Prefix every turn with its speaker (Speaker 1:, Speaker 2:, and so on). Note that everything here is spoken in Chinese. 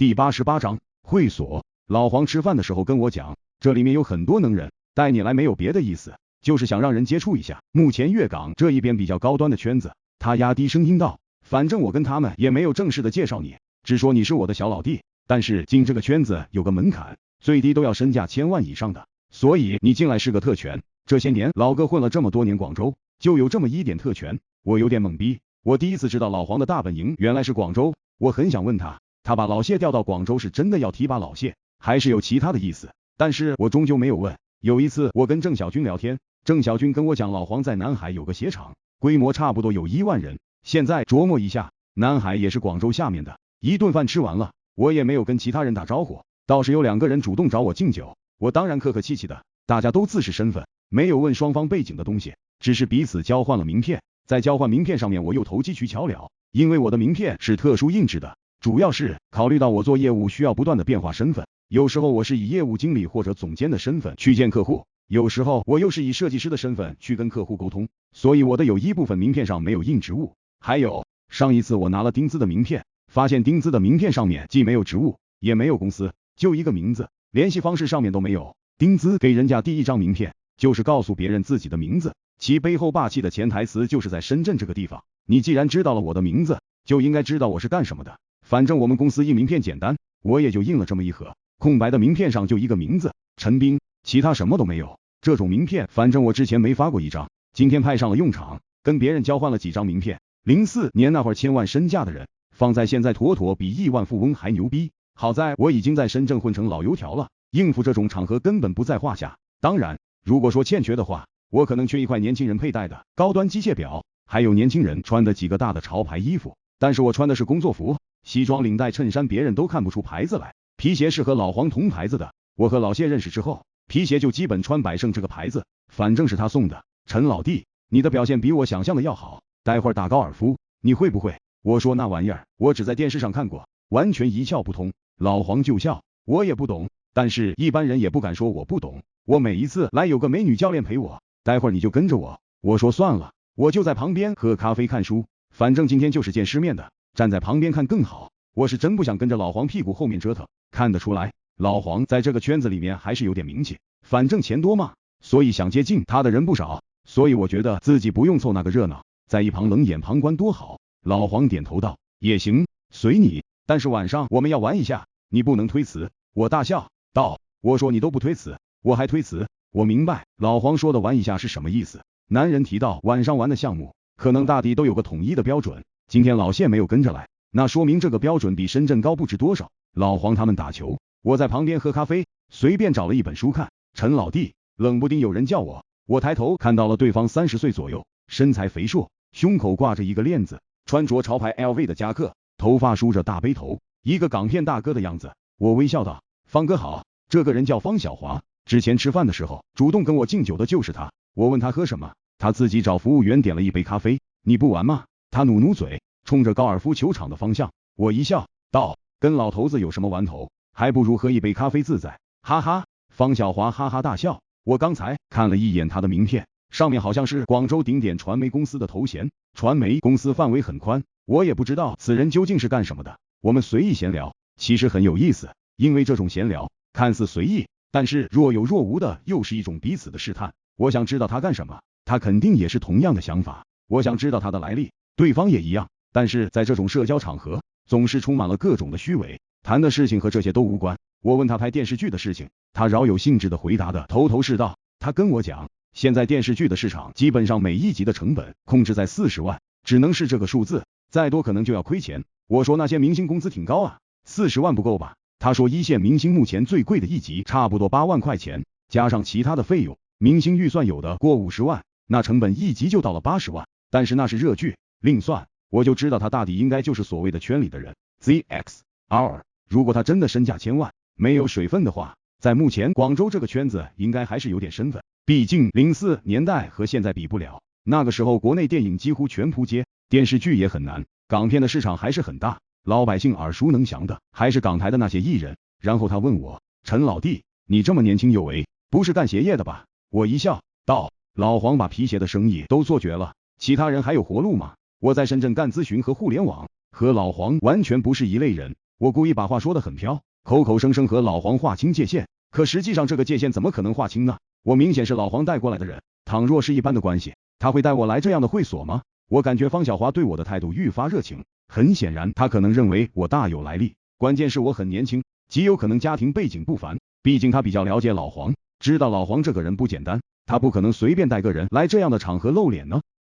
Speaker 1: 第88章会所。老黄吃饭的时候跟我讲，这里面有很多能人，带你来没有别的意思，就是想让人接触一下目前粤港这一边比较高端的圈子。他压低声音道，反正我跟他们也没有正式的介绍你，只说你是我的小老弟，但是进这个圈子有个门槛，最低都要身价1000万以上的，所以你进来是个特权。这些年老哥混了这么多年广州，就有这么一点特权。我有点懵逼，我第一次知道老黄的大本营原来是广州，我很想问他，他把老谢调到广州是真的要提拔老谢，还是有其他的意思？但是我终究没有问。有一次我跟郑小军聊天，郑小军跟我讲老黄在南海有个鞋厂，规模差不多有1万人。现在琢磨一下，南海也是广州下面的。一顿饭吃完了，我也没有跟其他人打招呼，倒是有2个人主动找我敬酒，我当然客客气气的，大家都自视身份，没有问双方背景的东西，只是彼此交换了名片。在交换名片上面我又投机取巧了，因为我的名片是特殊印制的，主要是考虑到我做业务需要不断的变化身份，有时候我是以业务经理或者总监的身份去见客户，有时候我又是以设计师的身份去跟客户沟通，所以我的有一部分名片上没有印职务。还有上一次我拿了丁兹的名片，发现丁兹的名片上面既没有职务也没有公司，就一个名字，联系方式上面都没有。丁兹给人家第一张名片就是告诉别人自己的名字，其背后霸气的潜台词就是在深圳这个地方，你既然知道了我的名字，就应该知道我是干什么的。反正我们公司印名片简单，我也就印了这么一盒，空白的名片上就一个名字陈斌，其他什么都没有。这种名片反正我之前没发过一张，今天派上了用场，跟别人交换了几张名片。04年那会儿1000万身价的人，放在现在妥妥比亿万富翁还牛逼。好在我已经在深圳混成老油条了，应付这种场合根本不在话下。当然如果说欠缺的话，我可能缺一块年轻人佩戴的高端机械表，还有年轻人穿的几个大的潮牌衣服，但是我穿的是工作服，西装领带衬衫别人都看不出牌子来，皮鞋是和老黄同牌子的，我和老谢认识之后，皮鞋就基本穿百胜这个牌子，反正是他送的。陈老弟，你的表现比我想象的要好，待会儿打高尔夫你会不会？我说那玩意儿我只在电视上看过，完全一窍不通。老黄就笑，我也不懂，但是一般人也不敢说我不懂，我每一次来有个美女教练陪我，待会儿你就跟着我。我说算了，我就在旁边喝咖啡看书，反正今天就是见世面的，站在旁边看更好。我是真不想跟着老黄屁股后面折腾，看得出来老黄在这个圈子里面还是有点名气，反正钱多嘛，所以想接近他的人不少，所以我觉得自己不用凑那个热闹，在一旁冷眼旁观多好。老黄点头道，也行，随你，但是晚上我们要玩一下，你不能推辞。我大笑道，我说你都不推辞，我还推辞。我明白老黄说的玩一下是什么意思，男人提到晚上玩的项目，可能大抵都有个统一的标准，今天老谢没有跟着来，那说明这个标准比深圳高不知多少。老黄他们打球，我在旁边喝咖啡，随便找了一本书看。陈老弟，冷不丁有人叫我，我抬头看到了对方30岁左右，身材肥硕，胸口挂着一个链子，穿着潮牌 LV 的夹克，头发梳着大背头，一个港片大哥的样子。我微笑道，方哥好。这个人叫方小华，之前吃饭的时候主动跟我敬酒的就是他。我问他喝什么，他自己找服务员点了一杯咖啡。你不玩吗？他努努嘴，冲着高尔夫球场的方向。我一笑道，跟老头子有什么玩头，还不如喝一杯咖啡自在，哈哈。方小华哈哈大笑。我刚才看了一眼他的名片，上面好像是广州顶点传媒公司的头衔，传媒公司范围很宽，我也不知道此人究竟是干什么的。我们随意闲聊，其实很有意思，因为这种闲聊看似随意，但是若有若无的又是一种彼此的试探。我想知道他干什么，他肯定也是同样的想法，我想知道他的来历，对方也一样。但是在这种社交场合，总是充满了各种的虚伪，谈的事情和这些都无关。我问他拍电视剧的事情，他饶有兴致的回答的头头是道。他跟我讲，现在电视剧的市场基本上每一集的成本控制在40万，只能是这个数字，再多可能就要亏钱。我说那些明星工资挺高啊，40万不够吧？他说一线明星目前最贵的一集差不多8万块钱，加上其他的费用，明星预算有的过50万，那成本一集就到了80万，但是那是热剧，另算。我就知道他大抵应该就是所谓的圈里的人 ZXR。 如果他真的身价1000万，没有水分的话，在目前广州这个圈子应该还是有点身份，毕竟04年代和现在比不了，那个时候国内电影几乎全扑街，电视剧也很难，港片的市场还是很大，老百姓耳熟能详的还是港台的那些艺人。然后他问我，陈老弟，你这么年轻有为，不是干鞋业的吧？我一笑道，老黄把皮鞋的生意都做绝了，其他人还有活路吗？我在深圳干咨询和互联网，和老黄完全不是一类人。我故意把话说得很飘，口口声声和老黄划清界限，可实际上这个界限怎么可能划清呢？我明显是老黄带过来的人，倘若是一般的关系，他会带我来这样的会所吗？我感觉方小华对我的态度愈发热情，很显然他可能认为我大有来历，关键是我很年轻，极有可能家庭背景不凡，毕竟他比较了解老黄，知道老黄这个人不简单，他不可能随便带个人来这样的场合露脸呢。